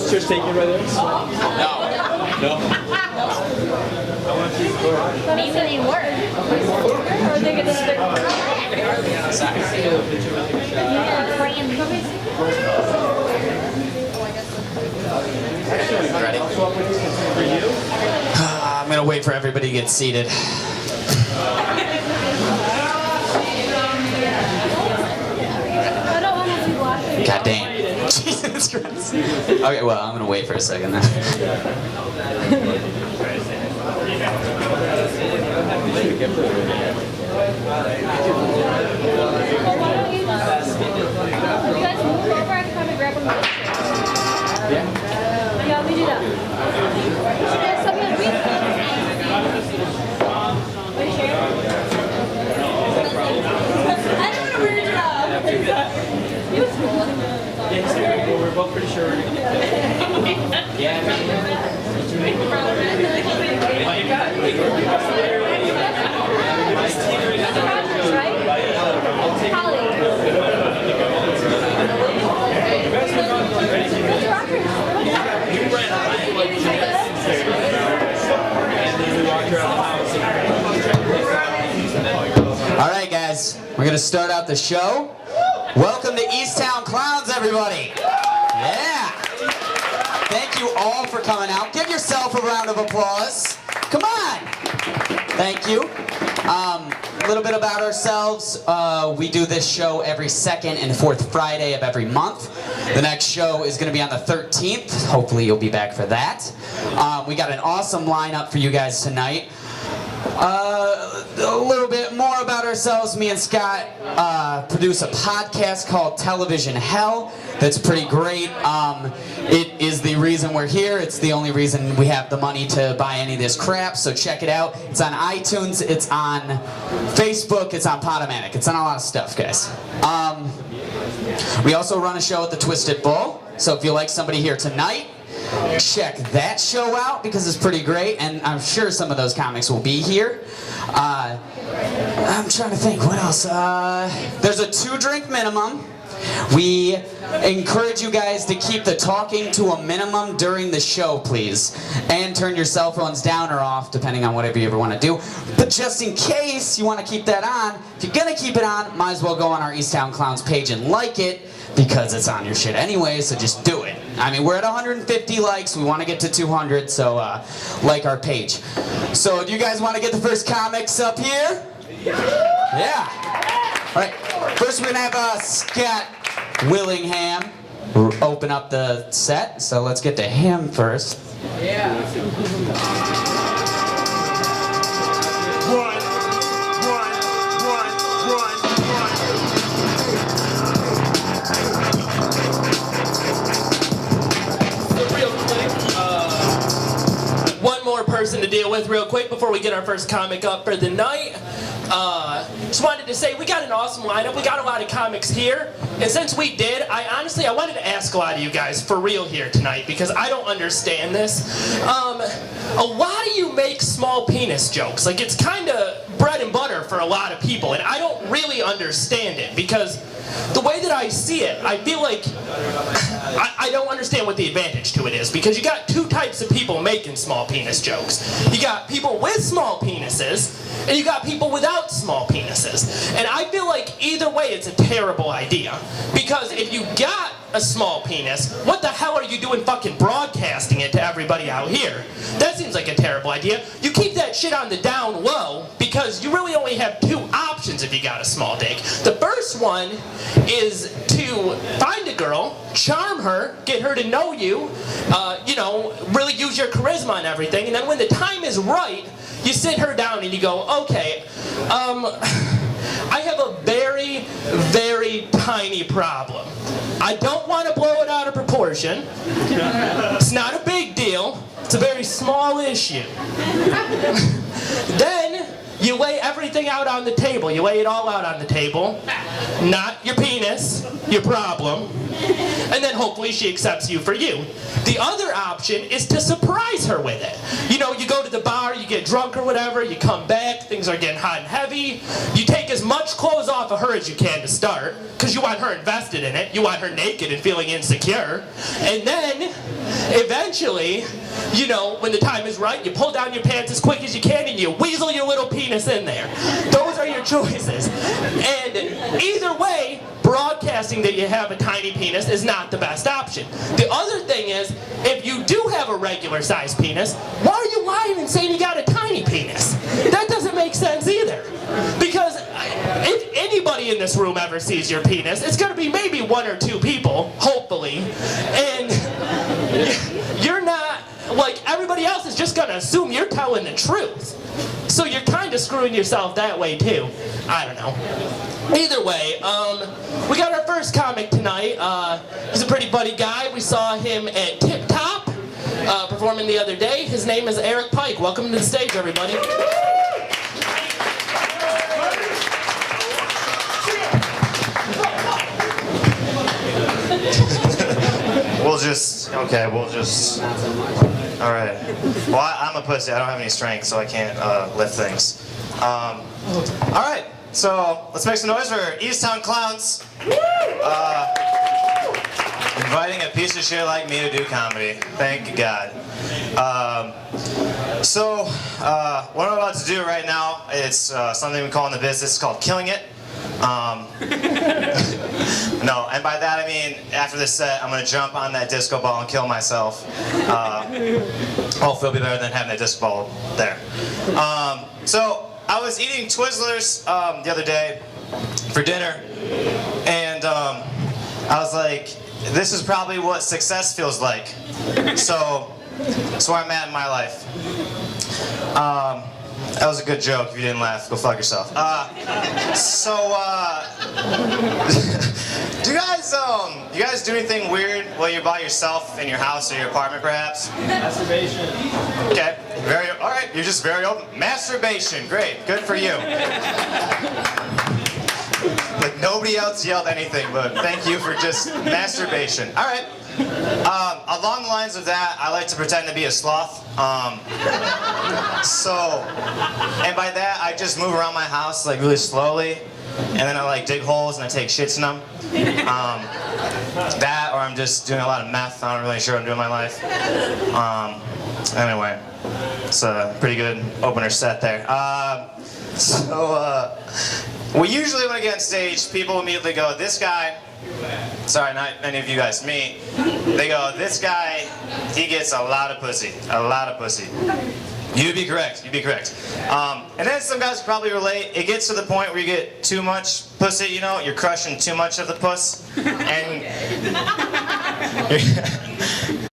Just take it right there. No. Maybe they work. Or are they gonna stick? Yeah, Ready? I'm gonna wait for everybody to get seated. I don't want to be watching. God damn. Jesus Christ. Okay, well, I'm gonna wait for a second then. You guys move over, I can probably grab them. Yeah, we do that. You guys tell me how to read. Are you sure? I don't want to read it up. It was cool. Yeah, we're both pretty sure we're gonna get that. Yeah, you got All right, guys, we're gonna start out the show. Welcome to Easttown Clowns, everybody. Yeah. Thank you all for coming out. Give yourself a round of applause. Come on. Thank you. A little bit about ourselves. We do this show every second and fourth Friday of every month. The next show is going to be on the 13th. Hopefully you'll be back for that. We got an awesome lineup for you guys tonight. A little bit more about ourselves. Me and Scott produce a podcast called Television Hell that's pretty great. It is the reason we're here. It's the only reason we have the money to buy any of this crap, so check it out. It's on iTunes, it's on Facebook, it's on Podomatic. It's on a lot of stuff, guys. We also run a show at the Twisted Bull, so if you like somebody here tonight, check that show out because it's pretty great, and I'm sure some of those comics will be here. I'm trying to think, what else? There's a 2-drink minimum. We encourage you guys to keep the talking to a minimum during the show, please. And turn your cell phones down or off, depending on whatever you ever want to do. But just in case you want to keep that on, if you're going to keep it on, might as well go on our Easttown Clowns page and like it, because it's on your shit anyway, so just do it. I mean, we're at 150 likes. We want to get to 200, so like our page. So do you guys want to get the first comics up here? Yeah. All right. First, we're going to have Scott Willingham open up the set. So let's get to him first. Person to deal with real quick before we get our first comic up for the night. Just wanted to say we got an awesome lineup. We got a lot of comics here, and since we did, I wanted to ask a lot of you guys for real here tonight because I don't understand this. A lot of you make small penis jokes. Like, it's kind of bread and butter for a lot of people, and I don't really understand it because the way that I see it, I feel like I don't understand what the advantage to it is, because you got two types of people making small penis jokes. You got people with small penises, and you got people without small penises. And I feel like either way it's a terrible idea, because if you got a small penis, what the hell are you doing fucking broadcasting it to everybody out here? That seems like a terrible idea. You keep that shit on the down low, because you really only have two options if you got a small dick. The first one is to find a girl, charm her, get her to know you, really use your charisma and everything, and then when the time is right, you sit her down and you go, okay, I have a very, very tiny problem. I don't want to blow it out of proportion. It's not a big deal. It's a very small issue. Then you lay everything out on the table. You lay it all out on the table. Not your penis. your problem, and then hopefully she accepts you for you. The other option is to surprise her with it. You know, you go to the bar, you get drunk or whatever, you come back, things are getting hot and heavy, you take as much clothes off of her as you can to start, because you want her invested in it, you want her naked and feeling insecure, and then, eventually, you know, when the time is right, you pull down your pants as quick as you can and you weasel your little penis in there. Those are your choices. And either way, broadcasting that you have a tiny penis is not the best option. The other thing is, if you do have a regular sized penis, why are you lying and saying you got a tiny penis? That doesn't make sense either. Because if anybody in this room ever sees your penis, it's going to be maybe 1 or 2 people, hopefully, and you're not, like, everybody else is just going to assume you're telling the truth. So you're kind of screwing yourself that way too. I don't know. Either way, we got our first comic tonight. He's a pretty buddy guy. We saw him at Tip Top performing the other day. His name is Eric Pike. Welcome to the stage, everybody. All right. Well, I'm a pussy. I don't have any strength, so I can't lift things. All right. So let's make some noise for Easttown Clowns. Inviting a piece of shit like me to do comedy. Thank God. What I'm about to do right now, it's something we call in the business, it's called killing it. No, and by that I mean, after this set, I'm gonna jump on that disco ball and kill myself. Hopefully it'll be better than having that disco ball there. So, I was eating Twizzlers the other day for dinner, and I was like, this is probably what success feels like. So, that's where I'm at in my life. That was a good joke. If you didn't laugh, go fuck yourself. Do you guys do anything weird while you're by yourself in your house or your apartment, perhaps? Masturbation. Okay. All right. You're just very open. Masturbation. Great. Good for you. Like nobody else yelled anything, but thank you for just masturbation. All right. Along the lines of that, I like to pretend to be a sloth. And by that, I just move around my house like really slowly, and then I like dig holes and I take shits in them. That, or I'm just doing a lot of meth. I'm not really sure what I'm doing in my life. Anyway, it's a pretty good opener set there. We usually, when I get on stage, people immediately go, this guy, sorry, not many of you guys, me, they go, this guy, he gets a lot of pussy. A lot of pussy. You'd be correct. You'd be correct. And then some guys probably relate. It gets to the point where you get too much pussy, you know? You're crushing too much of the puss. And